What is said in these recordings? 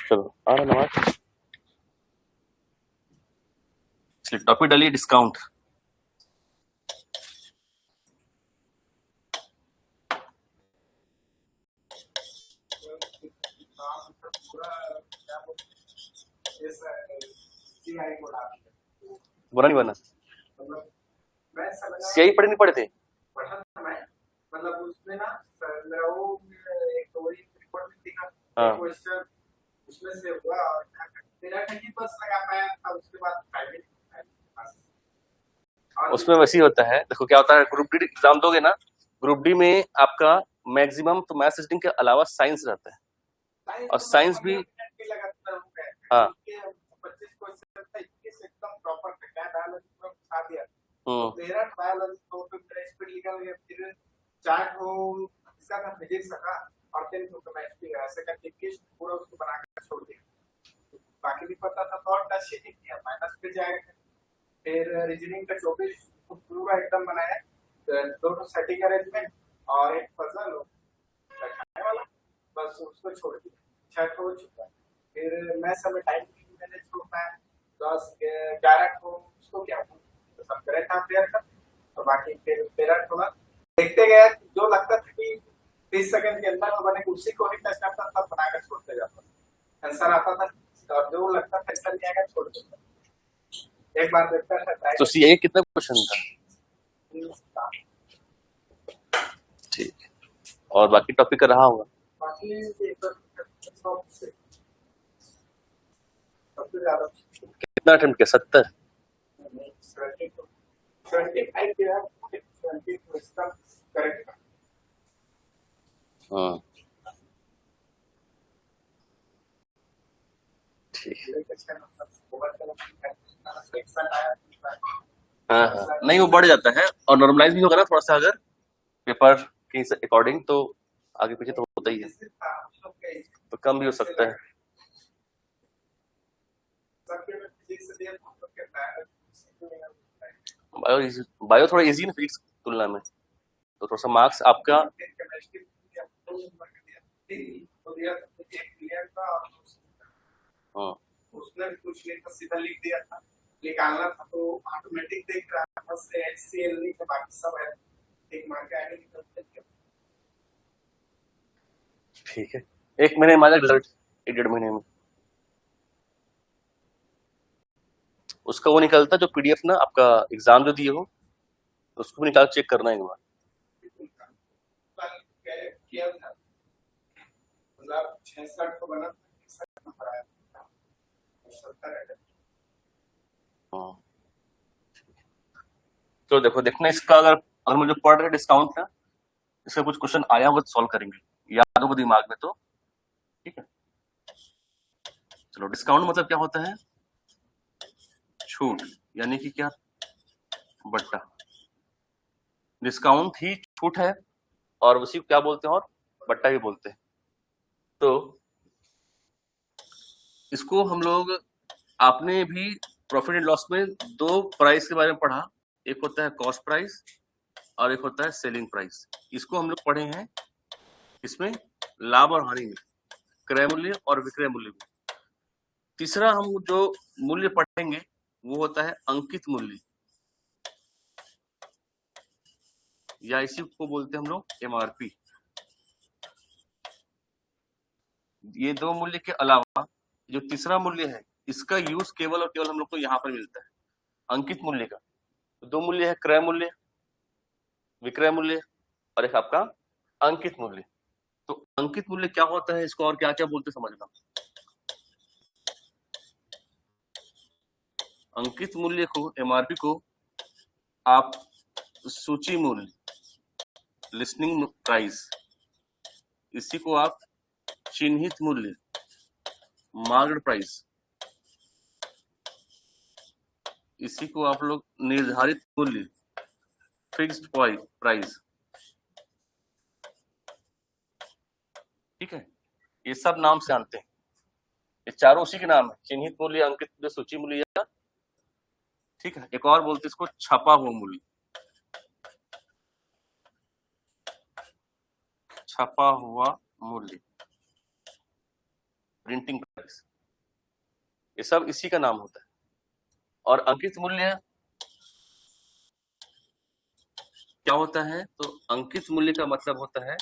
चलो आ रहा नवाज। चलिए टॉपिक डालिए डिस्काउंट। बुरा नहीं बना, सीआई पढ़े नहीं पढ़े थे। मतलब उसमें ना मेरा वो एक रिपोर्ट में दिखा क्वेश्चन उसमें से हुआ और मेरा कहीं बस लगा पाया था। उसके बाद प्राइवेट उसमें वैसे ही होता है। देखो क्या होता है, ग्रुप डी एग्जाम दोगे ना, ग्रुप डी में आपका मैक्सिमम तो मैथ्स रीजनिंग के अलावा साइंस रहता है, और साइंस भी हाँ 25 क्वेश्चन था, 21 एकदम प्रॉपर था। क्या बायोलॉजी में बता दिया तो मेरा बायोलॉजी तो मेरा स्पीड निकल गया। फिर चार्ट हो इसका था, फिजिक्स का और 10 तो केमिस्ट्री का, ऐसे करके किस पूरा उसको बना के छोड़ दिया। बाकी भी पता था तो और टच ही नहीं किया, माइनस पे जाएगा। फिर रीजनिंग का 24 पूरा एकदम बनाया, दोनों सेटिंग अरेंजमेंट और एक पजल बैठाने वाला, बस उसको छोड़ दिया। 6 हो चुका। फिर मैं समय टाइम मैंने छोड़ना है 10-11 को उसको क्या तो सब करे था प्लेयर का। और बाकी फिर मेरा थोड़ा देखते गए, जो लगता था कि 30 सेकंड के अंदर बने उसी को ही टच करता था, बनाकर छोड़ते जाता था। आंसर आता था और जो लगता था आंसर नहीं आएगा छोड़ देता। एक बार देखता था तो सीए कितना क्वेश्चन था? ठीक है, और बाकी टॉपिक का रहा होगा। बाकी कितना अटेम्प्ट किया? 70? हाँ ठीक है। हाँ हाँ, नहीं वो बढ़ जाता है और नॉर्मलाइज भी होगा ना थोड़ा सा, अगर पेपर के अकॉर्डिंग तो आगे पीछे तो होता ही है, तो कम भी हो सकता है। बायो थोड़ा इजी है ना फिजिक्स की तुलना में, तो थोड़ा सा मार्क्स आपका उसने कुछ नहीं था, सीधा लिख दिया था। निकालना था तो ऑटोमेटिक देख रहा था, बस HCl नहीं था, बाकी सब है एक मार के आगे निकलते थे। ठीक है, 1 महीने में रिजल्ट, 1-1.5 महीने में उसका वो निकलता जो पीडीएफ ना आपका एग्जाम जो दिए हो उसको भी निकाल चेक करना एक बार। किया था मतलब 66 को बना तो देखो देखना इसका, अगर मुझे पढ़ रहे डिस्काउंट ना, इसका कुछ क्वेश्चन आया होगा तो सॉल्व करेंगे, याद होगा दिमाग में तो ठीक है। चलो डिस्काउंट मतलब क्या होता है? छूट, यानी कि क्या? बट्टा। डिस्काउंट ही छूट है और उसी को क्या बोलते हैं? और बट्टा भी बोलते हैं। तो इसको हम लोग, आपने भी प्रॉफिट एंड लॉस में 2 प्राइस के बारे में पढ़ा, एक होता है कॉस्ट प्राइस और एक होता है सेलिंग प्राइस। इसको हम लोग पढ़े हैं इसमें लाभ और हानि में, क्रय मूल्य और विक्रय मूल्य में। तीसरा हम जो मूल्य पढ़ेंगे वो होता है अंकित मूल्य, या इसी को बोलते हैं हम लोग एमआरपी। ये 2 मूल्य के अलावा जो तीसरा मूल्य है इसका यूज केवल और केवल हम लोग को यहाँ पर मिलता है, अंकित मूल्य का। तो 2 मूल्य है, क्रय मूल्य, विक्रय मूल्य, और एक आपका अंकित मूल्य। तो अंकित मूल्य क्या होता है, इसको और क्या क्या बोलते समझना। अंकित मूल्य को, एमआरपी को आप सूची मूल्य, लिस्निंग प्राइस, इसी को आप चिन्हित मूल्य, मार्क्ड प्राइस, इसी को आप लोग निर्धारित मूल्य, फिक्स्ड प्राइस, ठीक है, ये सब नाम से जानते हैं। ये चारों उसी के नाम है, चिन्हित मूल्य, अंकित मूल्य, सूची मूल्य, ठीक है। एक और बोलते इसको छपा हुआ मूल्य, छपा हुआ मूल्य। प्रिंटिंग प्राइस, ये सब इसी का नाम होता है। और अंकित मूल्य क्या होता है? तो अंकित मूल्य का मतलब होता है,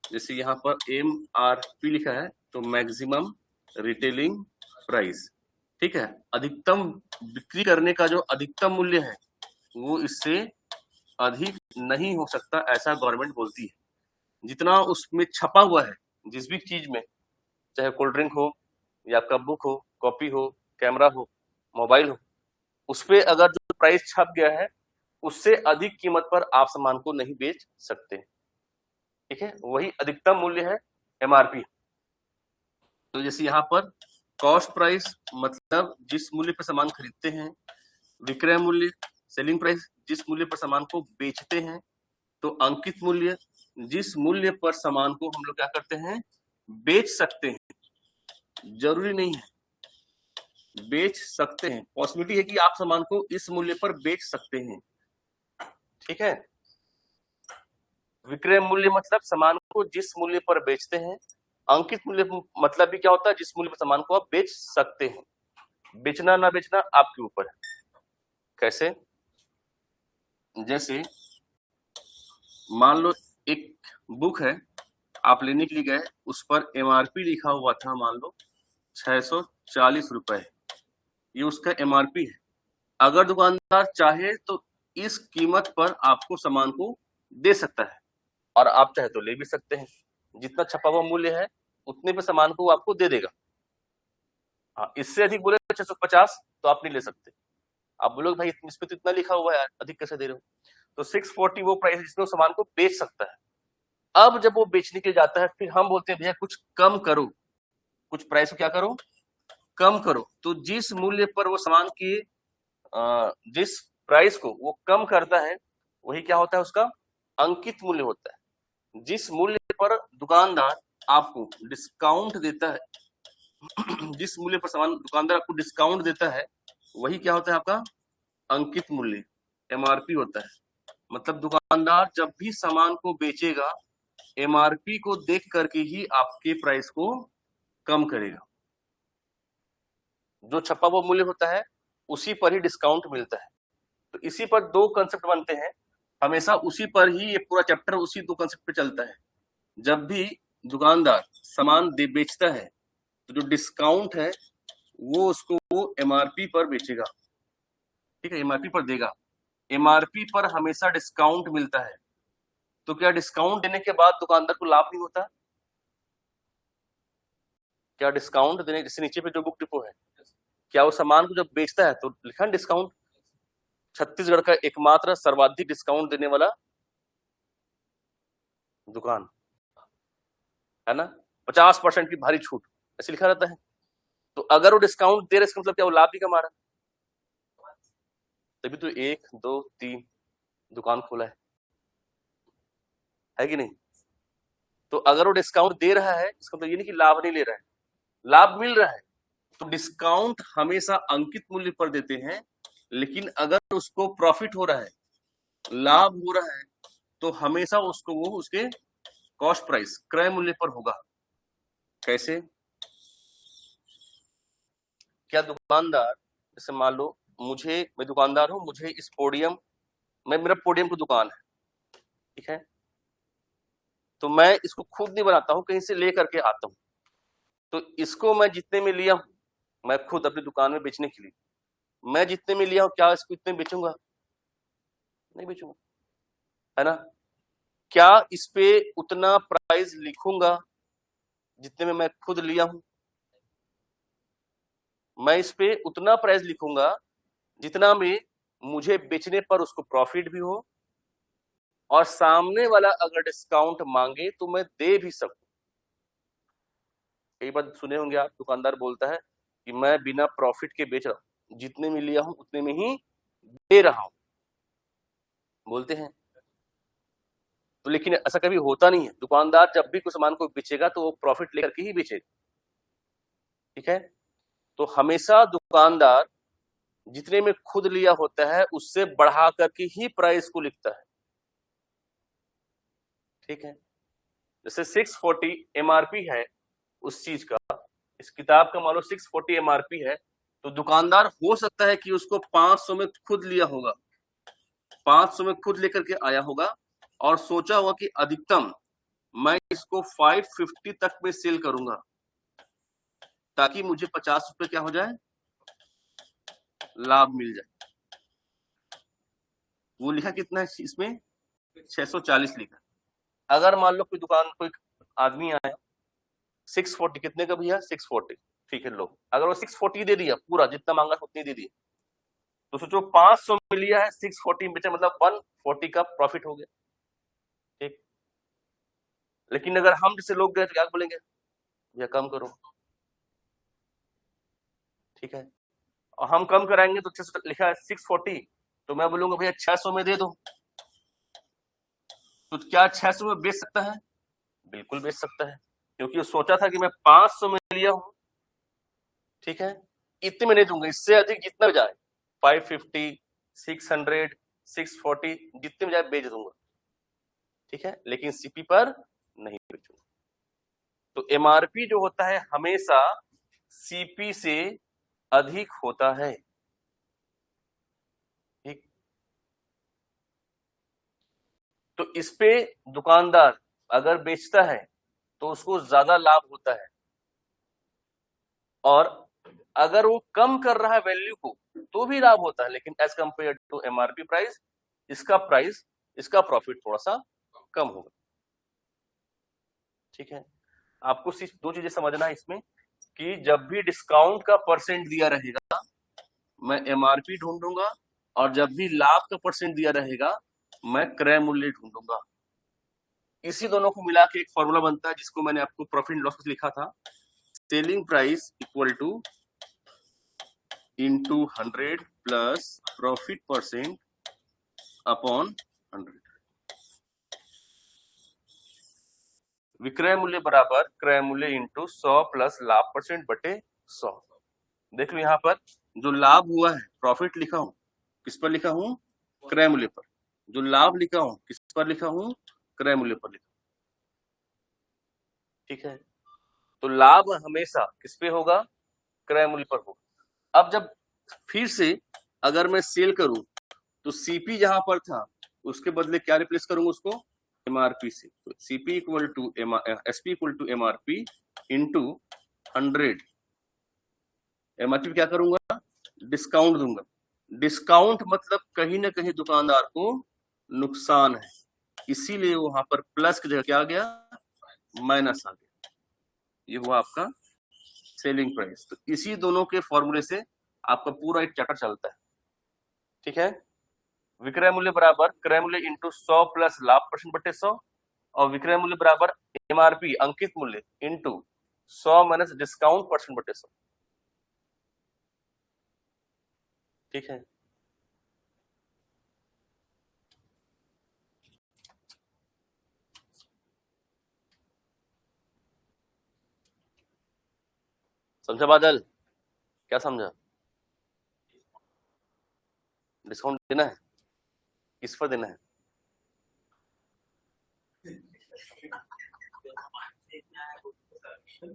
जैसे यहाँ पर MRP लिखा है तो मैक्सिमम रिटेलिंग प्राइस, ठीक है। अधिकतम बिक्री करने का जो अधिकतम मूल्य है वो इससे अधिक नहीं हो सकता, ऐसा गवर्नमेंट बोलती है। जितना उसमें छपा हुआ है जिस भी चीज में, चाहे कोल्ड ड्रिंक हो या आपका बुक हो, कॉपी हो, कैमरा हो, मोबाइल हो, उस पे अगर जो प्राइस छप गया है उससे अधिक कीमत पर आप सामान को नहीं बेच सकते, ठीक है। वही अधिकतम मूल्य है MRP। तो जैसे यहाँ पर कॉस्ट प्राइस मतलब जिस मूल्य पर सामान खरीदते हैं, विक्रय मूल्य सेलिंग प्राइस जिस मूल्य पर सामान को बेचते हैं, तो अंकित मूल्य जिस मूल्य पर सामान को हम लोग क्या करते हैं, बेच सकते हैं। जरूरी नहीं है, बेच सकते हैं, पॉसिबिलिटी है कि आप सामान को इस मूल्य पर बेच सकते हैं, ठीक है। विक्रय मूल्य मतलब सामान को जिस मूल्य पर बेचते हैं। अंकित मूल्य मतलब भी क्या होता है, जिस मूल्य पर सामान को आप बेच सकते हैं। बेचना ना बेचना आपके ऊपर है। कैसे? जैसे मान लो एक बुक है, आप लेने के लिए गए, उस पर MRP लिखा हुआ था, मान लो 640 रुपए, ये उसका MRP है। अगर दुकानदार चाहे तो इस कीमत पर आपको सामान को दे सकता है, और आप चाहे तो ले भी सकते हैं। जितना छपा हुआ मूल्य है उतने पे सामान को वो आपको दे देगा। हाँ, इससे अधिक बोले 650 तो आप नहीं ले सकते। आप बोलोगे भाई इस पे तो इतना लिखा हुआ है, अधिक कैसे दे रहे हो? तो 640 वो प्राइस जिसमें सामान को बेच सकता है। अब जब वो बेचने के लिए जाता है, फिर हम बोलते हैं भैया कुछ कम करो, कुछ प्राइस को क्या करो, कम करो। तो जिस मूल्य पर वो सामान की जिस प्राइस को वो कम करता है वही क्या होता है, उसका अंकित मूल्य होता है। जिस मूल्य पर दुकानदार आपको डिस्काउंट देता है, जिस मूल्य पर सामान दुकानदार आपको डिस्काउंट देता है वही क्या होता है, आपका अंकित मूल्य MRP होता है। मतलब दुकानदार जब भी सामान को बेचेगा MRP को देख करके ही आपके प्राइस को कम करेगा। जो छपा हुआ मूल्य होता है उसी पर ही डिस्काउंट मिलता है। तो इसी पर दो कंसेप्ट बनते हैं, हमेशा उसी पर ही ये पूरा चैप्टर उसी दो कंसेप्ट पे चलता है। जब भी दुकानदार सामान बेचता है तो जो डिस्काउंट है वो उसको वो MRP पर बेचेगा, ठीक है, MRP पर देगा। MRP पर हमेशा डिस्काउंट मिलता है। तो क्या डिस्काउंट देने के बाद दुकानदार को लाभ नहीं होता? क्या डिस्काउंट देने, जैसे नीचे पे जो बुक डिपो है, क्या वो सामान को जब बेचता है तो लिखा है डिस्काउंट? छत्तीसगढ़ का एकमात्र सर्वाधिक डिस्काउंट देने वाला दुकान है ना, 50% की भारी छूट ऐसे लिखा रहता है। तो अगर वो डिस्काउंट दे रहे इसका मतलब क्या वो लाभ भी कमा रहा है? तभी तो 1 2 3 दुकान खोला है कि नहीं? तो अगर वो डिस्काउंट दे रहा है इसका मतलब ये नहीं कि लाभ नहीं ले रहा है, लाभ मिल रहा है। तो डिस्काउंट हमेशा अंकित मूल्य पर देते हैं, लेकिन अगर उसको प्रॉफिट हो रहा है, लाभ हो रहा है, तो हमेशा उसको वो उसके कॉस्ट प्राइस क्रय मूल्य पर होगा। कैसे? क्या दुकानदार, जैसे मान लो मैं दुकानदार हूं, मुझे इस पोडियम मेरा पोडियम की दुकान है, ठीक है, तो मैं इसको खुद नहीं बनाता हूं, कहीं से ले करके आता हूं। तो इसको मैं जितने में लिया हूं, मैं खुद अपनी दुकान में बेचने के लिए, मैं जितने में लिया हूं क्या इसको इतने बेचूंगा? नहीं बेचूंगा, है ना। क्या इस पे उतना प्राइस लिखूंगा जितने में मैं खुद लिया हूं? मैं इस पे उतना प्राइस लिखूंगा जितना में मुझे बेचने पर उसको प्रॉफिट भी हो, और सामने वाला अगर डिस्काउंट मांगे तो मैं दे भी सकूं। कई बार सुने होंगे आप, दुकानदार बोलता है कि मैं बिना प्रॉफिट के बेच रहा हूं, जितने में लिया हूं उतने में ही दे रहा हूं, बोलते हैं। तो लेकिन ऐसा कभी होता नहीं है। दुकानदार जब भी कोई सामान को बेचेगा तो वो प्रॉफिट लेकर के ही बेचेगा, ठीक है। तो हमेशा दुकानदार जितने में खुद लिया होता है उससे बढ़ा करके ही प्राइस को लिखता है, ठीक है। जैसे 640 MRP है, उस चीज का, इस किताब का मान लो 640 एमआरपी है, तो दुकानदार हो सकता है कि उसको 500 में खुद लिया होगा, 500 में खुद लेकर के आया होगा और सोचा होगा कि अधिकतम मैं इसको 550 तक में सेल करूंगा ताकि मुझे 50 रुपए क्या हो जाए, लाभ मिल जाए। वो लिखा कितना है इसमें, 640 लिखा। अगर मान लो कोई आदमी आया 640, कितने का भैया 640, ठीक है लो, अगर वो 640 दे दिया, पूरा जितना मांगा उतनी दे दिया, तो सोचो 500 में लिया है, 640 में बेचा, मतलब 140 का प्रॉफिट हो गया, ठीक। लेकिन अगर हम जैसे लोग गए तो क्या बोलेंगे, भैया कम करो, ठीक है, और हम कम कराएंगे तो लिखा है 640, तो मैं बोलूंगा भैया 600 में दे दो, तो क्या 600 में बेच सकता है, बिल्कुल बेच सकता है, क्योंकि वो सोचा था कि मैं 500 में लिया हूं, ठीक है, इतने में नहीं दूंगा, इससे अधिक जितना जाए 550, 600, 640 जितने में जाए बेच दूंगा, ठीक है, लेकिन सीपी पर नहीं बेचूंगा। तो एमआरपी जो होता है हमेशा सीपी से अधिक होता है, ठीक। तो इस पे दुकानदार अगर बेचता है तो उसको ज्यादा लाभ होता है, और अगर वो कम कर रहा है वैल्यू को तो भी लाभ होता है, लेकिन as compare to MRP price, इसका प्रॉफिट थोड़ा सा कम होगा, ठीक है। आपको सिर्फ दो चीजें समझना है इसमें, कि जब भी डिस्काउंट का परसेंट दिया रहेगा मैं एमआरपी ढूंढूंगा, और जब भी लाभ का परसेंट दिया रहेगा मैं क्रय मूल्य ढूंढूंगा। इसी दोनों को मिला के एक फॉर्मूला बनता है जिसको मैंने आपको प्रॉफिट एंड लॉस में लिखा था, selling price equal two into 100 plus profit percent upon 100। विक्रय मूल्य बराबर क्रय मूल्य इंटू 100 प्लस लाभ परसेंट बटे 100। देख लो यहाँ पर जो लाभ हुआ है प्रॉफिट लिखा हूं, किस पर लिखा हूं, क्रय मूल्य पर। जो लाभ लिखा हूं किस पर लिखा हूं, क्रय मूल्य पर लिखा, ठीक है। तो लाभ हमेशा किस पे होगा, क्रय मूल्य पर होगा। अब जब फिर से अगर मैं सेल करूं तो सीपी जहां पर था उसके बदले क्या रिप्लेस करूंगा उसको, एमआरपी से। तो CP equal to SP equal to MRP into 100। MRP क्या करूंगा, डिस्काउंट दूंगा। डिस्काउंट मतलब कहीं ना कहीं दुकानदार को नुकसान है, इसीलिए वहां पर प्लस की जगह क्या आ गया, माइनस आ गया। ये हुआ आपका सेलिंग प्राइस। तो इसी दोनों के फॉर्मूले से आपका पूरा एक चक्कर चलता है, ठीक है। विक्रय मूल्य बराबर क्रय मूल्य इंटू 100 प्लस लाभ परसेंट बटे 100, और विक्रय मूल्य बराबर एमआरपी अंकित मूल्य इंटू 100 माइनस डिस्काउंट परसेंट बटे 100, ठीक है। समझा बादल, क्या समझा, डिस्काउंट देना है, किस पर देना है,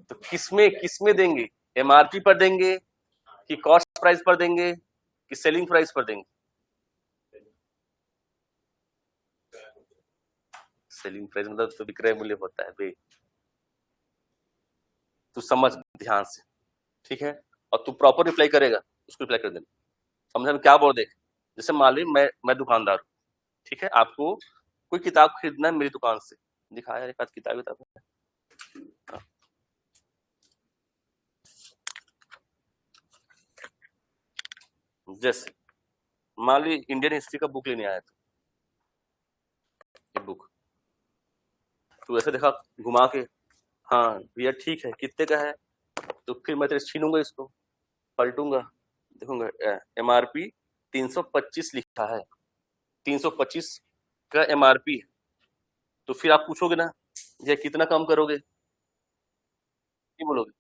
तो किसमें देंगे, एमआरपी पर देंगे कि कॉस्ट प्राइस पर देंगे कि सेलिंग प्राइस पर देंगे, सेलिंग प्राइस मतलब तो विक्रय मूल्य होता है बे, तू समझ ध्यान से, ठीक है। और तू प्रॉपर रिप्लाई करेगा, उसको रिप्लाई कर देना, समझ में क्या बोल, देख जैसे मान ली मैं दुकानदार हूँ, ठीक है, आपको कोई किताब खरीदना है मेरी दुकान से, दिखाया एक आध किताब हाँ। जैसे मान ली इंडियन हिस्ट्री का बुक लेने आया था, ये बुक तू ऐसे देखा घुमा के, हाँ भैया ठीक है कितने का है, तो फिर मैं तेरे छीनूंगा, इसको पलटूंगा, देखूंगा एमआरपी 325 लिखा है, 325 का एमआरपी है, तो फिर आप पूछोगे ना ये कितना कम करोगे, नहीं बोलोगे,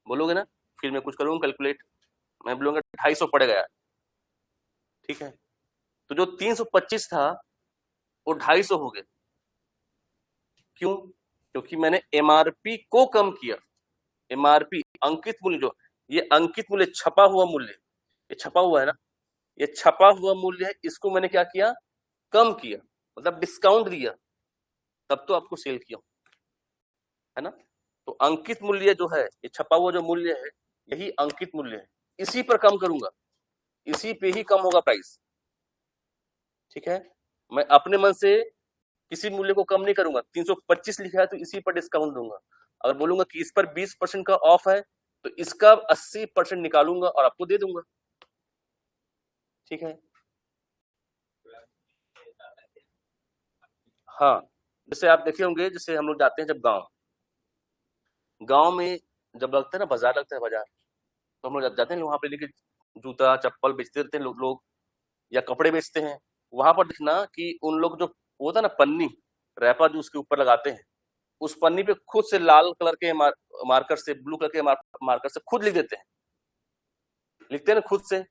बोलोगे ना, फिर मैं कुछ करूंगा कैलकुलेट, मैं बोलूंगा 250 पड़ेगा यार, ठीक है। तो जो 325 था वो 250 हो गया, क्यों, क्योंकि मैंने एमआरपी को कम किया, एमआरपी अंकित मूल्य, जो ये अंकित मूल्य छपा हुआ मूल्य, ये छपा हुआ है ना, ये छपा हुआ मूल्य है, इसको मैंने क्या किया, कम किया, मतलब डिस्काउंट दिया, तब तो आपको सेल किया, है ना। तो अंकित मूल्य जो है, ये छपा हुआ जो मूल्य है, यही अंकित मूल्य है, इसी पर कम करूंगा, इसी पे ही कम होगा प्राइस, ठीक है। मैं अपने मन से किसी मूल्य को कम नहीं करूंगा, 325 लिखा है तो इसी पर डिस्काउंट दूंगा। अगर बोलूंगा कि इस पर 20% का ऑफ है तो इसका 80% निकालूंगा और आपको दे दूंगा, ठीक है। हाँ, जैसे आप देखे होंगे, जैसे हम लोग जाते हैं जब गांव में जब लगता है ना, बाजार लगता है, बाजार, तो हम लोग जाते हैं वहां पे, लेके जूता चप्पल बेचते रहते हैं लोग, या कपड़े बेचते हैं। वहां पर देखना कि उन लोग जो होता है ना पन्नी, रैपर जो उसके ऊपर लगाते हैं, उस पन्नी पे खुद से लाल कलर के मार्कर से, ब्लू कलर के मार्कर से खुद लिख देते हैं, लिखते हैं ना खुद से,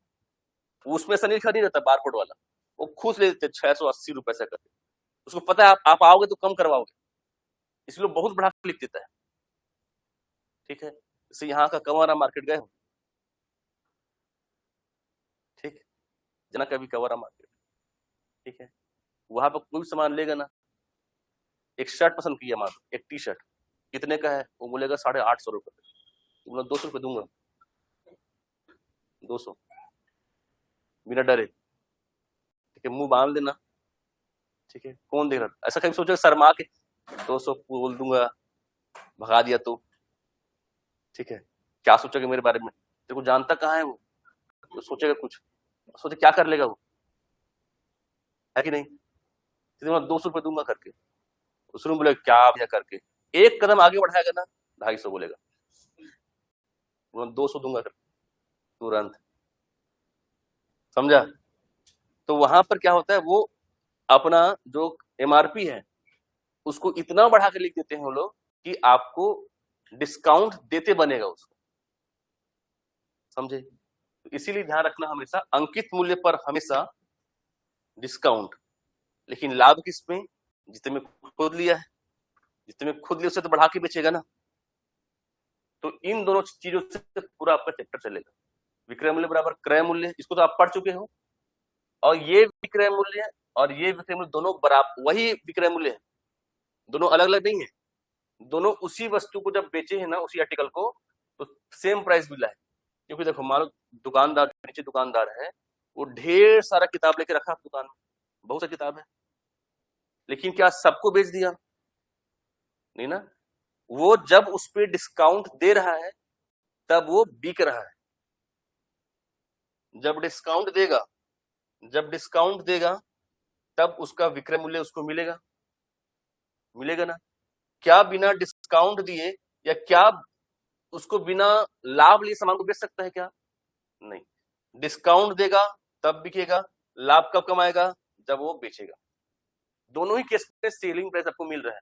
उसमें ऐसा नहीं लिखा नहीं रहता बारकोड वाला, वो खुद ले देते 680 रुपए से करके, उसको पता है आप आओगे तो कम करवाओगे, इसलिए बहुत बढ़ा के लिख देता है, ठीक है। जैसे यहाँ का कंवरा मार्केट गए हो, ठीक, जना कभी कंवरा मार्केट, ठीक है, वहां पर कोई सामान लेगा ना, एक शर्ट पसंद किया, मान एक टी शर्ट, कितने का है, वो बोलेगा 850 रुपए, बोला 200 रुपए दूंगा, 200, बिना डरे, ठीक है, मुंह बांध देना, ठीक है, कौन देख रहा, ऐसा कभी सोचा शर्मा के 200 बोल दूंगा, भगा दिया तो, ठीक है, क्या सोचेगा मेरे बारे में, तेरे को जानता कहाँ है वो, तो सोचेगा कुछ, सोचे क्या कर लेगा वो, है कि नहीं, 200 रुपए दूंगा करके, उसने बोले क्या भैया करके, एक कदम आगे बढ़ाएगा ना 250 बोलेगा, 200 दूंगा करके तुरंत, समझा। तो वहां पर क्या होता है, वो अपना जो एमआरपी है उसको इतना बढ़ा के लिख देते हैं वो लोग कि आपको डिस्काउंट देते बनेगा उसको, समझे। तो इसीलिए ध्यान रखना हमेशा, अंकित मूल्य पर हमेशा डिस्काउंट, लेकिन लाभ किसमें, जितने में खुद लिया है, जितने में खुद लिया उससे तो बढ़ा के बेचेगा ना। तो इन दोनों चीजों से पूरा आपका चैप्टर चलेगा। विक्रय मूल्य बराबर क्रय मूल्य, इसको तो आप पढ़ चुके हो, और ये विक्रय मूल्य और ये विक्रय मूल्य दोनों बराबर, वही विक्रय मूल्य है, दोनों अलग अलग नहीं है, दोनों उसी वस्तु को जब बेचे हैं ना, उसी आर्टिकल को, तो सेम प्राइस मिला है। क्योंकि देखो, मान लो दुकानदार, नीचे दुकानदार है, वो ढेर सारा किताब लेके रखा दुकान में, बहुत सारी किताब है, लेकिन क्या सबको बेच दिया, नहीं ना, वो जब उस पर डिस्काउंट दे रहा है तब वो बिक रहा है, जब डिस्काउंट देगा तब उसका विक्रय मूल्य उसको मिलेगा ना। क्या बिना डिस्काउंट दिए या क्या उसको बिना लाभ लिए सामान को बेच सकता है क्या, नहीं, डिस्काउंट देगा तब बिकेगा, लाभ कब कमाएगा, जब वो बेचेगा। दोनों ही केस में सेलिंग प्राइस आपको मिल रहा है,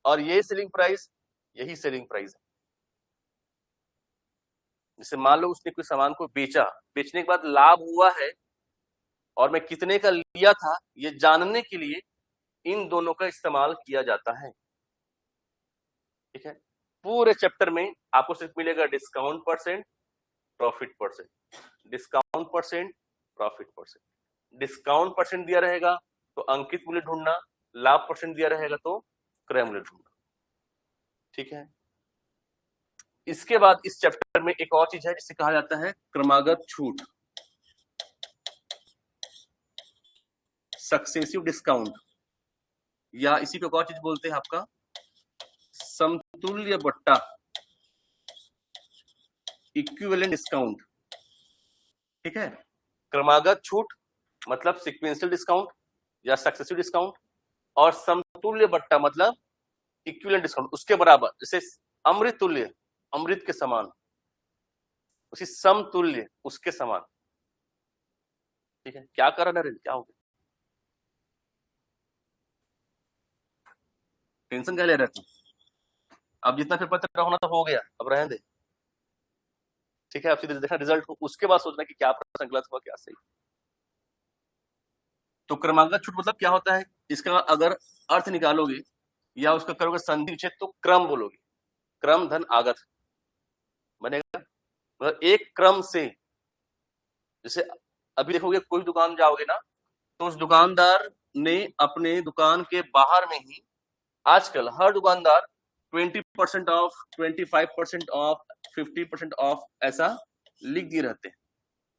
और ये सेलिंग प्राइस यही सेलिंग प्राइस है। जैसे मान लो उसने कोई सामान को बेचा, बेचने के बाद लाभ हुआ है और मैं कितने का लिया था, ये जानने के लिए इन दोनों का इस्तेमाल किया जाता है, ठीक है। पूरे चैप्टर में आपको सिर्फ मिलेगा discount percent, profit percent, discount percent, profit percent. Discount percent दिया रहेगा तो अंकित मूल्य ढूंढना, लाभ परसेंट दिया रहेगा तो क्रय मूल्य ढूंढना, ठीक है। इसके बाद इस चैप्टर में एक और चीज है जिसे कहा जाता है क्रमागत छूट, सक्सेसिव डिस्काउंट, या इसी को एक और चीज बोलते हैं आपका समतुल्य बट्टा, इक्विवेलेंट डिस्काउंट, ठीक है। क्रमागत छूट मतलब सीक्वेंशियल डिस्काउंट या सक्सेसिव डिस्काउंट, और समतुल्य बट्टा मतलब इक्विवेलेंट डिस्काउंट, उसके बराबर, जैसे अमृत तुल्य, अमृत के समान, उसी समतुल्य उसके समान, ठीक है। क्या कर रहा है, क्या हो गया, टेंशन क्या ले रहे थे, अब जितना पेपर तक होना तो हो गया, अब रहने दे, ठीक है। अब सीधे देखना रिजल्ट को, उसके बाद सोचना कि क्या प्रश्न गलत हुआ क्या सही। तो क्रमागत छूट मतलब क्या होता है, इसका अगर अर्थ निकालोगे या उसका करोगे संधि विच्छेद तो क्रम बोलोगे, क्रम धन आगत, बनेगा। मतलब एक क्रम से, जैसे अभी देखोगे कोई दुकान जाओगे ना, तो उस दुकानदार ने अपने दुकान के बाहर में ही, आजकल हर दुकानदार 20% ऑफ, 25% ऑफ, 50% ऑफ ऐसा लिख दिए रहते हैं।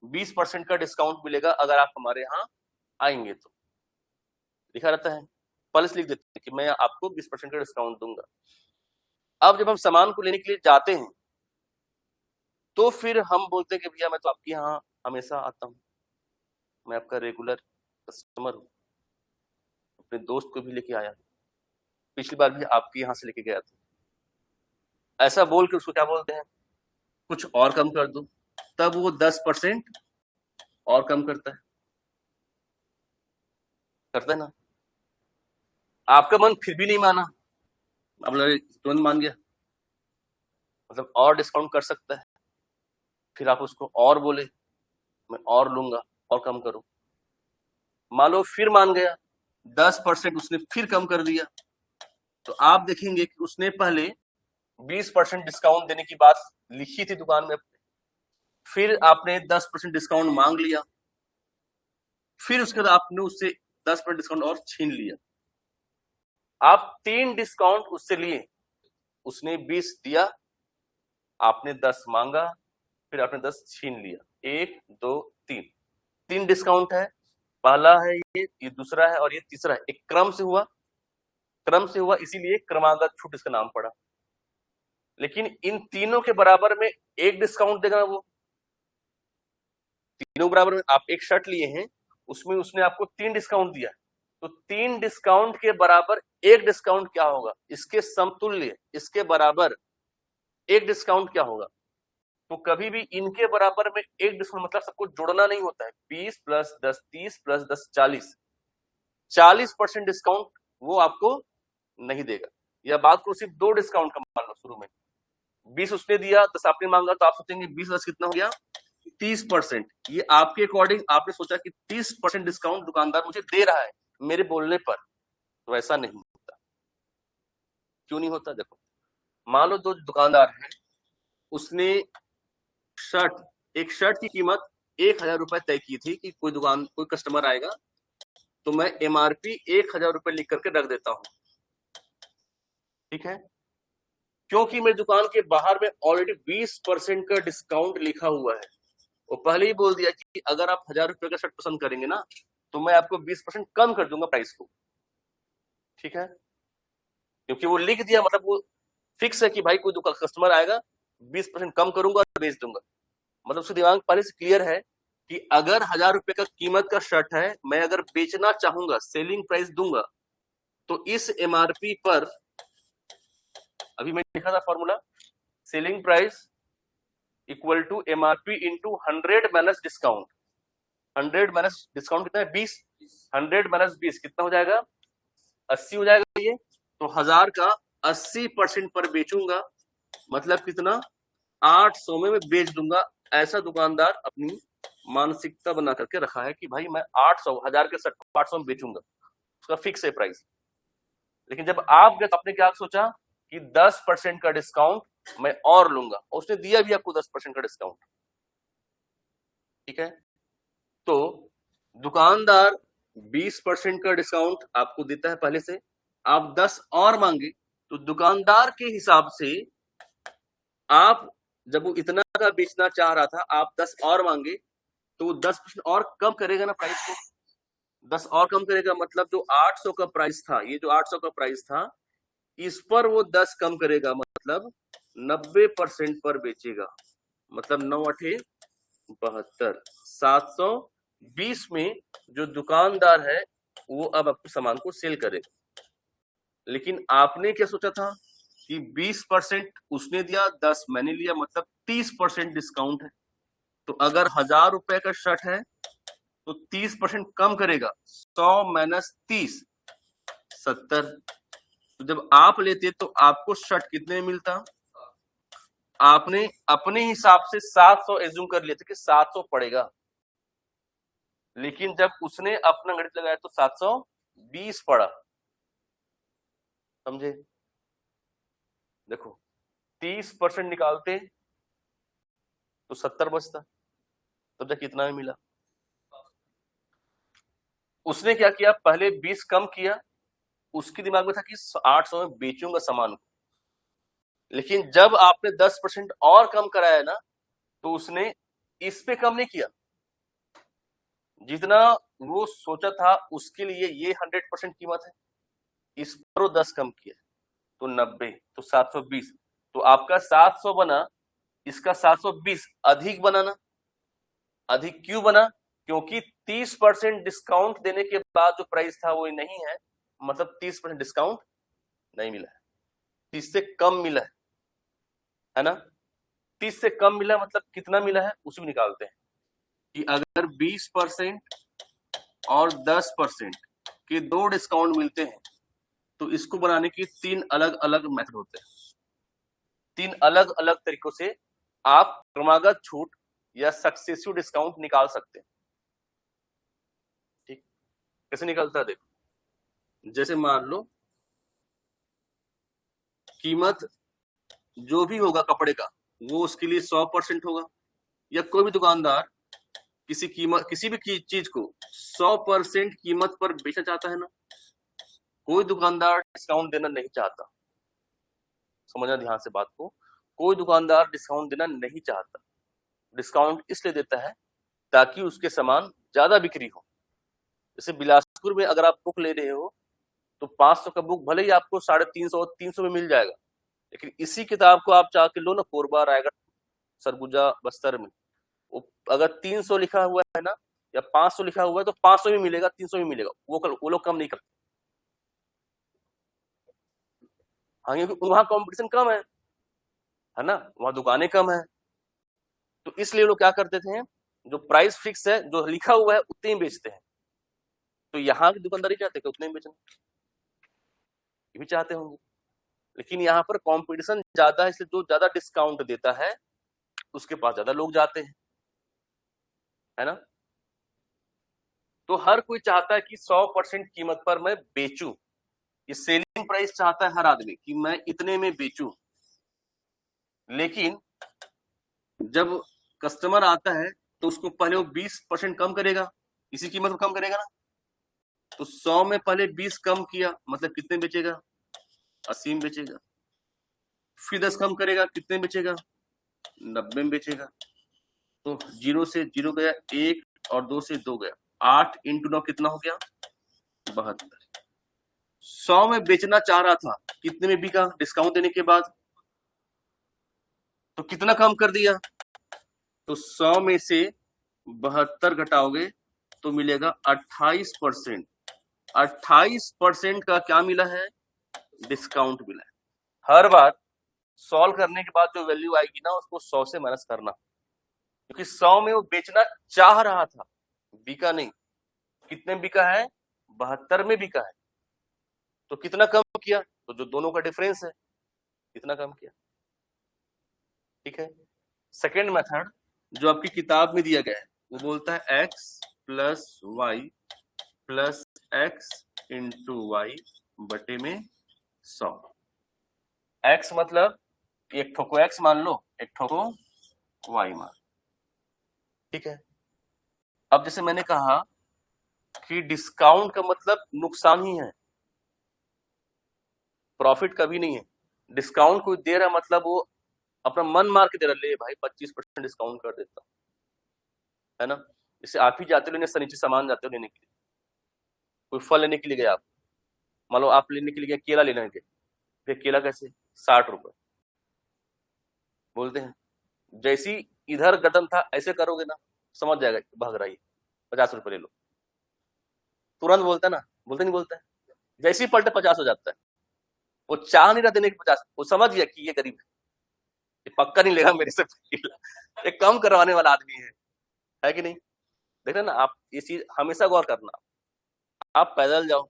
20% का डिस्काउंट मिलेगा अगर आप हमारे यहाँ आएंगे तो, लिखा रहता है, पॉलिसी लिख देते हैं कि मैं आपको 20% का डिस्काउंट दूंगा। अब जब हम सामान को लेने के लिए जाते हैं तो फिर हम बोलते हैं कि भैया मैं तो आपके यहाँ हमेशा आता हूँ, मैं आपका रेगुलर कस्टमर हूँ, अपने दोस्त को भी लेके आया, पिछली बार भी आपके यहाँ से लेके गया था। ऐसा बोल के उसको क्या बोलते हैं, कुछ और कम कर दो, तब वो 10% और कम करता है ना। आपका मन फिर भी नहीं माना, अब तुरंत मान गया, मतलब और डिस्काउंट कर सकता है। फिर आप उसको और बोले मैं और लूंगा और कम करो, मान लो फिर मान गया, 10% उसने फिर कम कर दिया, तो आप देखेंगे कि उसने पहले 20% डिस्काउंट देने की बात लिखी थी दुकान में, फिर आपने 10% डिस्काउंट मांग लिया, फिर उसके बाद आपने उससे 10% डिस्काउंट और छीन लिया। आप 3 डिस्काउंट उससे लिए, उसने 20 दिया, आपने 10 मांगा, फिर आपने 10 छीन लिया। 1 2 3 डिस्काउंट है, पहला है ये दूसरा है और ये तीसरा है। एक क्रम से हुआ, इसीलिए क्रमागत छूट इसका नाम पड़ा। लेकिन इन तीनों के बराबर में एक डिस्काउंट देगा वो, तीनों बराबर में आप एक शर्ट लिए हैं, उसमें उसने आपको 3 डिस्काउंट दिया, तो 3 डिस्काउंट के बराबर एक डिस्काउंट क्या होगा, इसके समतुल्य, इसके बराबर एक डिस्काउंट क्या होगा। तो कभी भी इनके बराबर में एक डिस्काउंट मतलब सबको जोड़ना नहीं होता है। 20 + 10 30 + 10 40% डिस्काउंट वो आपको नहीं देगा। यह बात को सिर्फ 2 डिस्काउंट का मान लो, शुरू में 20 उसने दिया, 10 आपने मांगा, तो आप सोचेंगे 20 10 कितना हो गया, 30%। ये आपके अकॉर्डिंग आपने सोचा कि 30% डिस्काउंट दुकानदार मुझे दे रहा है मेरे बोलने पर, तो ऐसा नहीं होता। क्यों नहीं होता, देखो मान लो 2 दुकानदार हैं, उसने एक शर्ट की कीमत 1000 रुपए तय की थी कि कोई कस्टमर आएगा तो मैं MRP 1000 रुपए लिख करके रख देता हूं, ठीक है, क्योंकि मेरी दुकान के बाहर में ऑलरेडी 20% का डिस्काउंट लिखा हुआ है। वो पहले ही बोल दिया कि अगर आप 1000 रुपए का शर्ट पसंद करेंगे ना, तो मैं आपको 20% कम कर दूंगा प्राइस को, ठीक है, क्योंकि वो लिख दिया, मतलब वो फिक्स है कि भाई कोई कस्टमर आएगा 20% कम करूंगा और बेच दूंगा। मतलब उसके दिमाग पहले से क्लियर है कि अगर 1000 रुपए का कीमत का शर्ट है, मैं अगर बेचना चाहूंगा, सेलिंग प्राइस दूंगा, तो इस MRP पर, अभी मैंने लिखा था formula, selling price equal to MRP into 100 minus discount. 100 minus discount कितना है, 20। 100 माइनस 20 कितना हो जाएगा, 80 हो जाएगा ये। तो 1000 का 80% पर बेचूंगा, मतलब कितना, 800 में मैं बेच दूंगा। ऐसा दुकानदार अपनी मानसिकता बना करके रखा है कि भाई मैं 800, 1000 के शर्ट को 800 में बेचूंगा, उसका फिक्स है प्राइस। लेकिन जब आप गए तो आपने क्या सोचा कि 10% का डिस्काउंट मैं और लूंगा, और उसने दिया भी आपको 10% का डिस्काउंट, ठीक है। तो दुकानदार 20% का डिस्काउंट आपको देता है पहले से, आप 10 और मांगे, तो दुकानदार के हिसाब से आप, जब वो इतना का बेचना चाह रहा था, आप 10 और मांगे, तो वो 10% और कम करेगा ना प्राइस को, 10 और कम करेगा, मतलब जो 800 का प्राइस था, ये जो 800 का प्राइस था, इस पर वो 10 कम करेगा, मतलब 90% पर बेचेगा, मतलब 9 8 72, 720 में जो दुकानदार है वो अब आपको सामान को सेल करेगा। लेकिन आपने क्या सोचा था कि 20% उसने दिया, 10 मैंने लिया, मतलब 30% डिस्काउंट है। तो अगर 1000 रुपए का शर्ट है तो 30% कम करेगा, 100 माइनस 30 70। तो जब आप लेते तो आपको शर्ट कितने में मिलता, आपने अपने हिसाब से 700 एज्यूम कर लिया था कि 700 पड़ेगा, लेकिन जब उसने अपना गणित लगाया तो 720 पड़ा, समझे। देखो 30% निकालते तो 70 बचता, तब जाके कितना में मिला। उसने क्या किया, पहले 20 कम किया, उसके दिमाग में था कि 800 में बेचूंगा सामान को, लेकिन जब आपने 10% और कम कराया ना, तो उसने इस पे कम नहीं किया, जितना वो सोचा था उसके लिए ये 100% कीमत है, इस पर वो 10 कम किया, तो 90, तो 720, तो आपका 700 बना, इसका 720 अधिक बना ना। अधिक क्यों बना, क्योंकि 30% डिस्काउंट देने के बाद जो प्राइस था वो नहीं है, मतलब 30% डिस्काउंट नहीं मिला है, 30 से कम मिला है ना। 30 से कम मिला मतलब कितना मिला है उसे भी निकालते हैं, कि अगर 20% और 10% के दो डिस्काउंट मिलते हैं, तो इसको बनाने की 3 अलग अलग मेथड होते हैं। 3 अलग अलग तरीकों से आप क्रमागत छूट या सक्सेसिव डिस्काउंट निकाल सकते हैं। ठीक, कैसे निकलता है देखो, जैसे मान लो कीमत जो भी होगा कपड़े का वो उसके लिए 100% होगा, या कोई भी दुकानदार किसी भी चीज को 100% कीमत पर बेचना चाहता है ना, कोई दुकानदार डिस्काउंट देना नहीं चाहता। समझना ध्यान से बात को, कोई दुकानदार डिस्काउंट देना नहीं चाहता। डिस्काउंट इसलिए देता है ताकि उसके सामान ज्यादा बिक्री हो। जैसे बिलासपुर में अगर आप बुक ले रहे हो तो 500 का बुक भले ही आपको 350 300 में मिल जाएगा, लेकिन इसी किताब को आप चाह के लो ना कोरबा, रायगढ़, सरगुजा, बस्तर में, वो अगर 300 लिखा हुआ है ना या 500 लिखा हुआ है तो 500 में मिलेगा, 300 में मिलेगा, वो लोग कम नहीं करते। हाँ, क्योंकि वहां कंपटीशन कम है ना, वहां दुकानें कम है, तो इसलिए लोग क्या करते थे, जो प्राइस फिक्स है, जो लिखा हुआ है उतने ही बेचते हैं। तो यहाँ की दुकानदारी चाहते हैं उतने ही बेचना, ये भी चाहते होंगे, लेकिन यहाँ पर कंपटीशन ज्यादा है, इसलिए जो ज्यादा डिस्काउंट देता है उसके पास ज्यादा लोग जाते हैं, है ना। तो हर कोई चाहता है कि 100% कीमत पर मैं बेचूं, ये सेलिंग प्राइस चाहता है हर आदमी कि मैं इतने में बेचूं। लेकिन जब कस्टमर आता है तो उसको पहले वो 20% कम करेगा, इसी कीमत को कम करेगा ना, तो 100 में पहले 20 कम किया, मतलब कितने बेचेगा, 80 में बेचेगा। फिर 10 कम करेगा, कितने बेचेगा, 90 में बेचेगा। तो 0 से 0 गया 1, और 2 से 2 गया 8 × 9 कितना हो गया, 72। 100 में बेचना चाह रहा था, कितने में बिका डिस्काउंट देने के बाद, तो कितना कम कर दिया, तो 100 में से 72 घटाओगे तो मिलेगा 28%। 28% का क्या मिला है, डिस्काउंट मिला है। हर बार सॉल्व करने के बाद जो वैल्यू आएगी ना उसको 100 से माइनस करना, क्योंकि 100 में वो बेचना चाह रहा था, बिका नहीं। कितने बिका है, 72 में बिका है, तो कितना कम किया, तो जो दोनों का डिफरेंस है कितना कम किया। ठीक है, सेकेंड मेथड जो आपकी किताब में दिया गया है वो बोलता है x + y + x × y बटे में 100। x मतलब एक ठो को x मान लो, एक ठो को y मान। ठीक है, अब जैसे मैंने कहा कि डिस्काउंट का मतलब नुकसान ही है, प्रॉफिट कभी नहीं है। डिस्काउंट कोई दे रहा मतलब वो अपना मन मार के दे रहा, ले भाई 25% डिस्काउंट कर देता, है ना। जैसे आप ही जाते हो लेने सनीचे सामान जाते हो लेने के लिए, कोई फल लेने के लिए गए आप, मान लो आप लेने के लिए गए केला लेने के, फिर केला कैसे 60 रुपए बोलते हैं, जैसी इधर कदम था ऐसे करोगे ना समझ जाएगा भाग रहा है, 50 रुपए ले लो, तुरंत बोलता है ना, बोलते नहीं बोलता है, जैसे ही पलटे 50 हो जाता है। वो चाह नहीं रहा देने के 50, वो समझ गया कि ये गरीब है, ये पक्का नहीं लेगा मेरे से केला, ये कम करवाने वाला आदमी है कि नहीं। देखना ना आप, ये चीज हमेशा गौर करना, आप पैदल जाओ,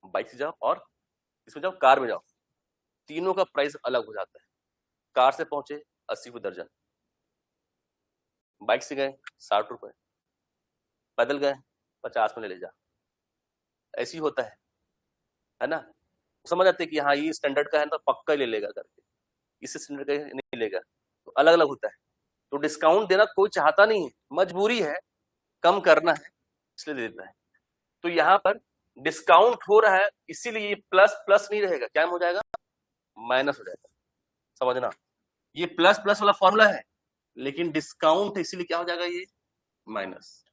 बाइक से जाओ, और इसमें जाओ, कार में जाओ, तीनों का प्राइस अलग हो जाता है। कार से पहुंचे 80 रुपए दर्जन, बाइक से गए 60 रुपए, पैदल गए 50 में ले जा, ऐसी होता है ना। समझ आते कि हाँ ये स्टैंडर्ड का है तो पक्का ले लेगा करके, इस सिलेंडर का नहीं लेगा, तो अलग अलग होता है। तो डिस्काउंट देना कोई चाहता नहीं है, मजबूरी है, कम करना है इसलिए देता है। तो यहाँ पर डिस्काउंट हो रहा है इसीलिए ये प्लस प्लस नहीं रहेगा, क्या हो जाएगा, माइनस हो जाएगा। समझना, ये प्लस प्लस वाला फॉर्मूला है, लेकिन डिस्काउंट इसीलिए क्या हो जाएगा, ये माइनस।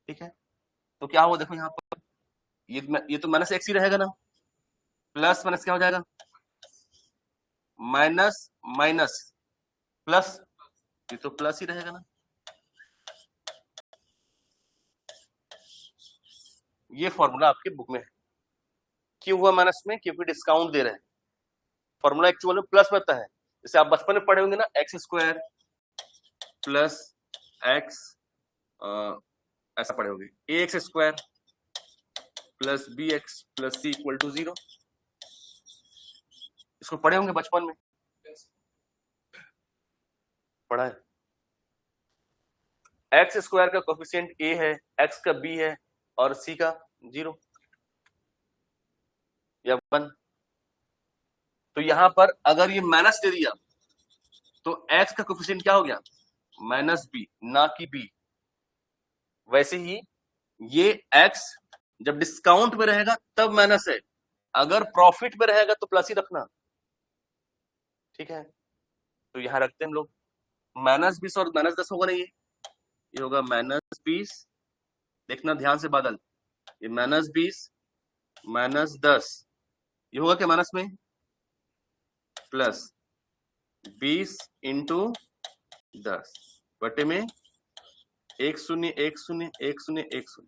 ठीक है, तो क्या होगा देखो यहाँ पर, ये तो माइनस एक्स ही रहेगा ना, प्लस माइनस क्या हो जाएगा, माइनस माइनस प्लस, ये तो प्लस ही रहेगा ना। ये फॉर्मूला आपके बुक में है। क्यों हुआ माइनस में, क्योंकि डिस्काउंट दे रहे हैं। फॉर्मूला एक्चुअल में प्लस में होता है, जैसे आप बचपन में पढ़े होंगे ना, एक्स स्क्वायर प्लस एक्स, ऐसा पढ़े होंगे, a x square plus b x plus c equal to 0, इसको पढ़े होंगे बचपन में, पढ़ा है। एक्स स्क्वायर का कोफिशिएंट ए है, एक्स का बी है और सी का 0 या 1। तो यहां पर अगर ये माइनस दे दिया तो एक्स का कोफिशिएंट क्या हो गया, माइनस बी, ना कि बी। वैसे ही ये एक्स जब डिस्काउंट में रहेगा तब माइनस है, अगर प्रॉफिट में रहेगा तो प्लस ही रखना। ठीक है, तो यहां रखते हैं हम लोग -20 और -10 होगा नहीं, ये होगा -20, देखना ध्यान से बादल, ये -20 -10, ये होगा क्या माइनस में, प्लस 20 इंटू 10 बटे में 1 0 1 0 1 0 1 0,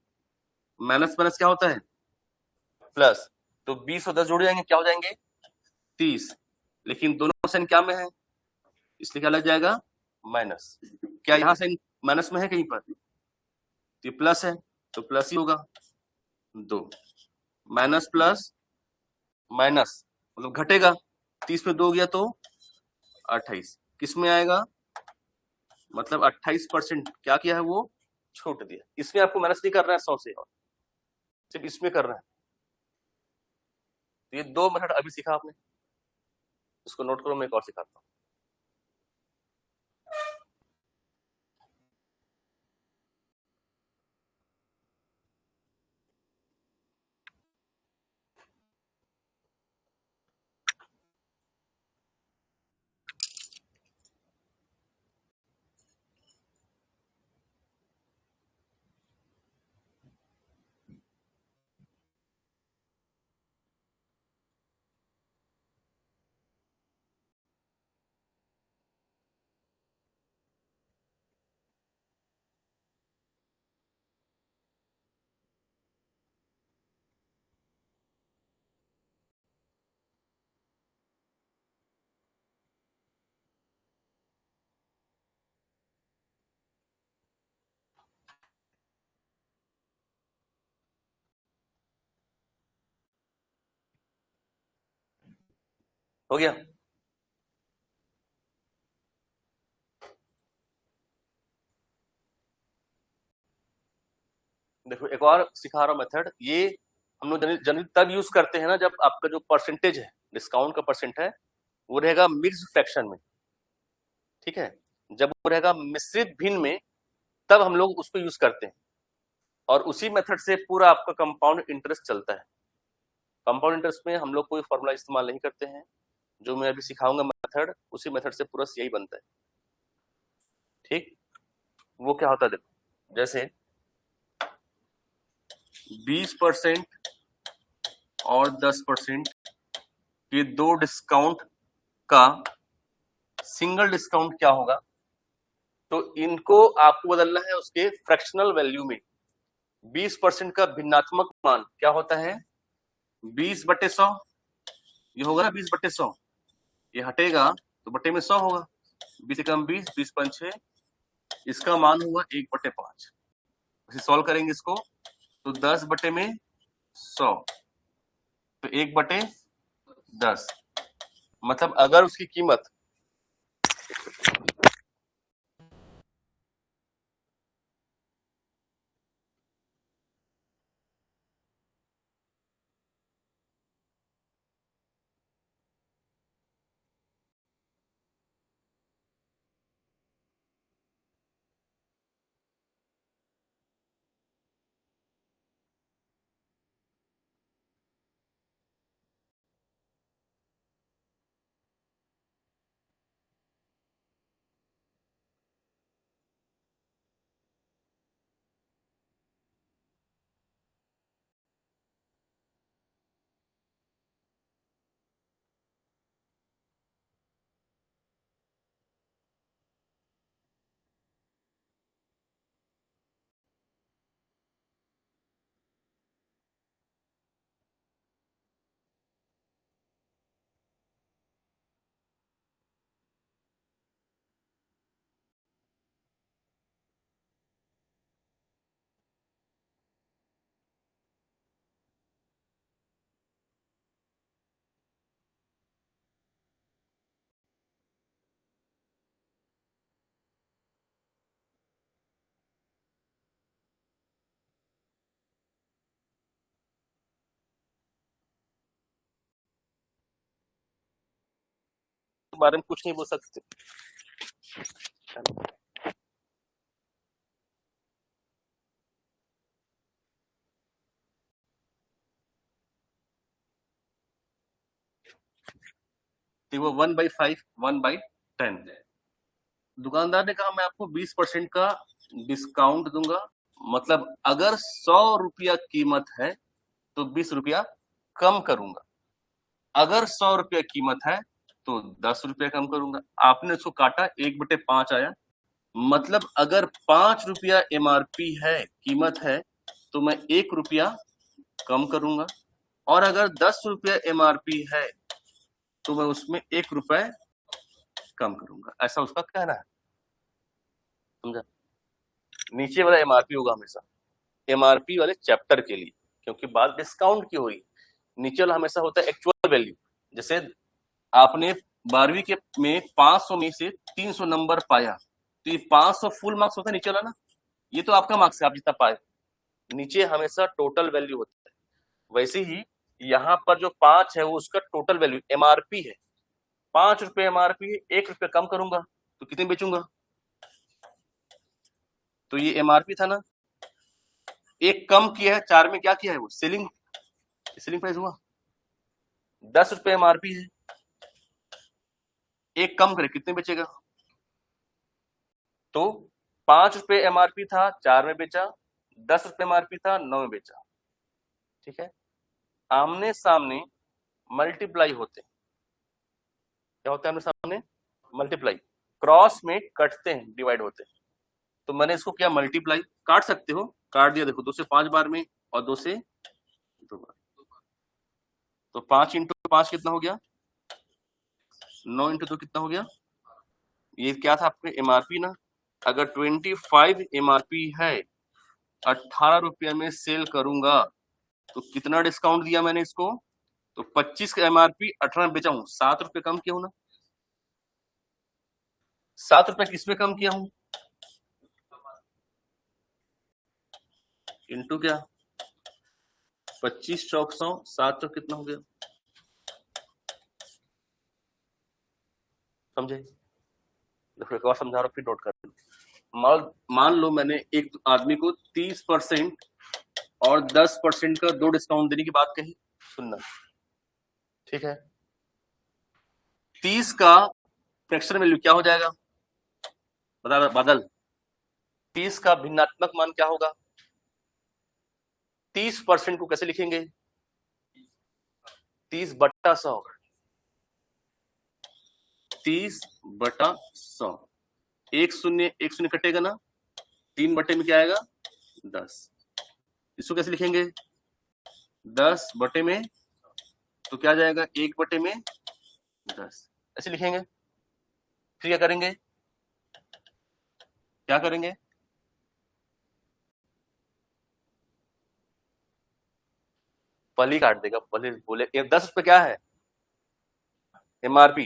माइनस माइनस क्या होता है, प्लस। तो 20 और 10 जोड़ जाएंगे, क्या हो जाएंगे, 30, लेकिन दोनों साइन क्या में है, इसलिए क्या लग जाएगा, माइनस। क्या यहां साइन माइनस में है कहीं पर, ये प्लस है तो प्लस ही होगा, 2 माइनस प्लस माइनस मतलब घटेगा, 30 में 2 गया तो 28, किस में आएगा, मतलब 28% क्या किया है वो, छोड़ दिया। इसमें आपको माइनस नहीं कर रहा है 100 से, और सिर्फ इसमें कर रहा है। तो ये 2 मेथड अभी सीखा आपने, इसको नोट करो, मैं एक और सिखाता हूँ। हो गया, देखो एक और सिखा रहा हूं मेथड। ये हम लोग जनरली तब यूज करते हैं ना जब आपका जो परसेंटेज है, डिस्काउंट का परसेंट है, वो रहेगा मिक्स्ड फ्रैक्शन में। ठीक है, जब वो रहेगा मिश्रित भिन्न में, तब हम लोग उसको यूज करते हैं, और उसी मेथड से पूरा आपका कंपाउंड इंटरेस्ट चलता है। कंपाउंड इंटरेस्ट में हम लोग कोई फॉर्मूला इस्तेमाल नहीं करते हैं, जो मैं अभी सिखाऊंगा मेथड, उसी मेथड से पूरा यही बनता है। ठीक, वो क्या होता है देखो, जैसे 20% और 10% ये दो डिस्काउंट का सिंगल डिस्काउंट क्या होगा, तो इनको आपको बदलना है उसके फ्रैक्शनल वैल्यू में। 20% का भिन्नात्मक मान क्या होता है, 20/100, ये होगा ना 20/100, ये हटेगा तो बटे में 100 होगा, 20 कम 20, 20×5, इसका मान हुआ 1/5। सॉल्व करेंगे इसको तो 10/100, तो 1/10, मतलब अगर उसकी कीमत के बारे में कुछ नहीं बोल सकते। तो वो 1/5 1/10। दुकानदार ने कहा मैं आपको 20% का डिस्काउंट दूंगा, मतलब अगर 100 रुपया कीमत है तो 20 रुपया कम करूंगा, अगर 100 रुपया कीमत है तो 10 रुपया कम करूंगा। आपने उसको काटा, 1/5 आया, मतलब अगर 5 रुपया एमआरपी है, कीमत है, तो मैं 1 रुपया कम करूंगा, और अगर 10 रुपया एमआरपी है तो मैं उसमें 1 रुपए कम करूंगा। ऐसा उसका कहना है, समझा? नीचे वाला एमआरपी होगा हमेशा एमआरपी वाले चैप्टर के लिए, क्योंकि बात डिस्काउंट की हुई। नीचे वाला हमेशा होता है एक्चुअल वैल्यू। जैसे आपने 12वीं के में 500 में से 300 नंबर पाया, तो ये 500 फुल मार्क्स होता है नीचे वाला ना, ये तो आपका मार्क्स है, आप जितना पाए। नीचे हमेशा टोटल वैल्यू होता है। वैसे ही यहाँ पर जो 5 है वो उसका टोटल वैल्यू एमआरपी है। 5 रुपए एमआरपी है, 1 रुपये कम करूंगा तो कितने बेचूंगा? तो ये एमआरपी था ना, एक कम किया है, 4 में क्या किया है वो सेलिंग प्राइस हुआ। 10 रुपए एमआरपी है, एक कम करे कितने बेचेगा? तो 5 रुपए एमआरपी था, 4 में बेचा, 10 रुपए एमआरपी था, 9 में बेचा। ठीक है, आमने सामने मल्टीप्लाई होते हैं। क्या होता है आमने सामने? मल्टीप्लाई। क्रॉस में कटते हैं, डिवाइड होते हैं। तो मैंने इसको किया मल्टीप्लाई, काट सकते हो, काट दिया, देखो 2 से 5 बार में और 2 से 2 बार, तो 5 इंटू 5 कितना हो गया? 9 इंटू 2 कितना हो गया? ये क्या था आपके एमआरपी ना, अगर 25 एमआरपी है, 18 रुपये में सेल करूंगा तो कितना डिस्काउंट दिया मैंने इसको? तो 25 का एमआरपी 18 में बेचा हूं, 7 रुपये कम किया हूं ना। 7 रुपये किसमें कम किया हूं? इंटू क्या? 25 चौक 100, 7 तो कितना हो गया? समझे? देखो एक और समझा रहा, फिर नोट कर। मान लो मैंने एक आदमी को 30% और 10% का 2 डिस्काउंट देने की बात कही, सुनना, ठीक है? 30 का फ्रैक्शन वैल्यू क्या हो जाएगा? बादल, 30 का भिन्नात्मक मान क्या होगा? 30% को कैसे लिखेंगे? 30/100, 30/100, एक शून्य कटेगा ना, 3 बटे में क्या आएगा? 10। इसको कैसे लिखेंगे? 10 बटे में, तो क्या जाएगा? 1 बटे में 10, ऐसे लिखेंगे। फिर क्या करेंगे? क्या करेंगे? पली काट देगा, पली बोले 10 रुपए क्या है? एमआरपी।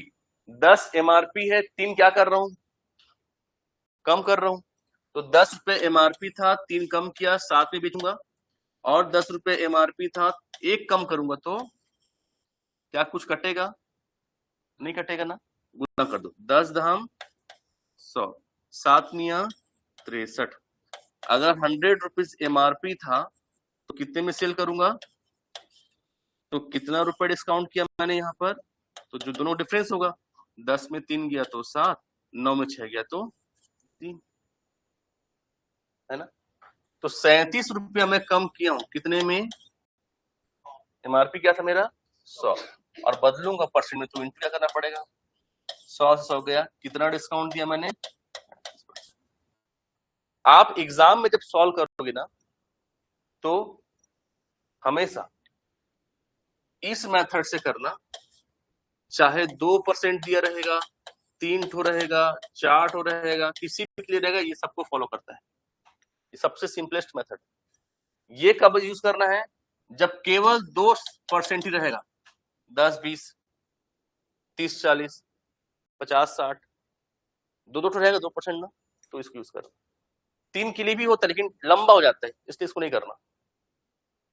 10 एमआरपी है, 3 क्या कर रहा हूं? कम कर रहा हूं। तो 10 रुपए एमआरपी था, 3 कम किया, 7 में बेचूंगा, और 10 रुपए एमआरपी था, 1 कम करूंगा, तो क्या कुछ कटेगा? नहीं कटेगा ना, गुना कर दो, 10 दहम 100, 7 निया 63। अगर 100 रुपीज एमआरपी था तो कितने में सेल करूंगा? तो कितना रुपए डिस्काउंट किया मैंने यहाँ पर? तो जो दोनों डिफरेंस होगा, 10 में 3 गया तो 7, 9 में 6 गया तो 3, है ना? तो 37 रुपया मैं कम किया हूं, कितने में? एमआरपी क्या था मेरा? 100, और बदलूंगा परसेंट में, तो इंटू क्या करना पड़ेगा? 100 से 100 गया, कितना डिस्काउंट दिया मैंने? आप एग्जाम में जब सॉल्व करोगे ना, तो हमेशा इस मेथड से करना, चाहे 2% दिया रहेगा, 3 ठो रहेगा, 4 ठो रहेगा, किसी भी के लिए रहेगा, ये सबको फॉलो करता है। ये सबसे सिंपलेस्ट मेथड। ये कब यूज करना है? जब केवल 2% ही रहेगा, 10 20 30 40 50 60, दो ठो रहेगा 2% ना, तो इसको यूज करना। 3 के लिए भी होता है, लेकिन लंबा हो जाता है, इसलिए इसको नहीं करना।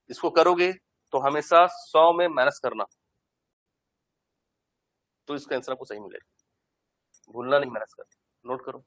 इसको करोगे तो हमेशा 100 में माइनस करना, तो इसका आंसर आपको सही मिलेगा। भूलना नहीं, मैनेज कर, नोट करो।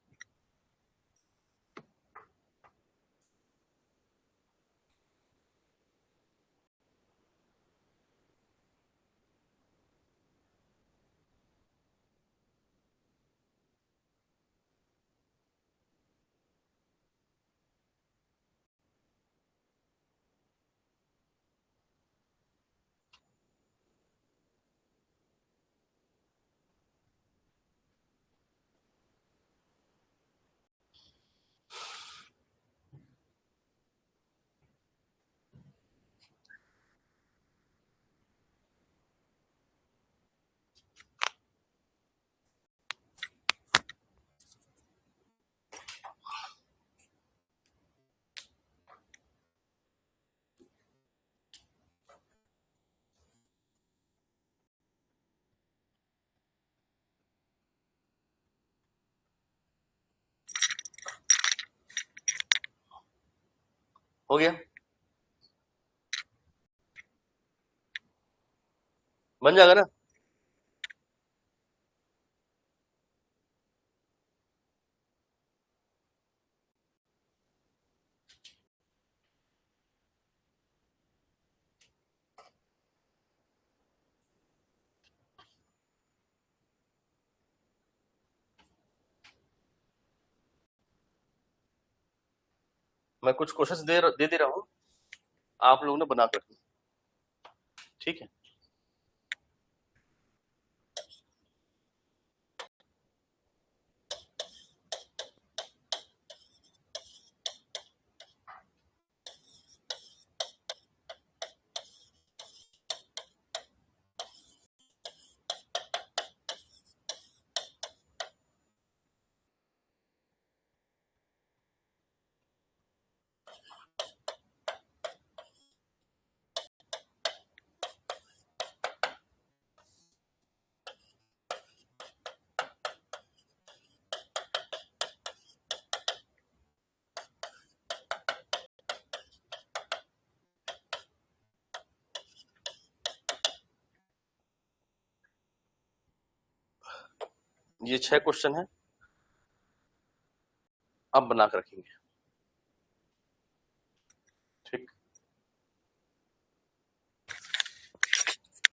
हो गया, बन जाएगा ना। मैं कुछ क्वेश्चन दे दे रहा हूँ, आप लोगों ने बना कर रखना, ठीक है। ये 6 क्वेश्चन है, अब बना कर रखेंगे।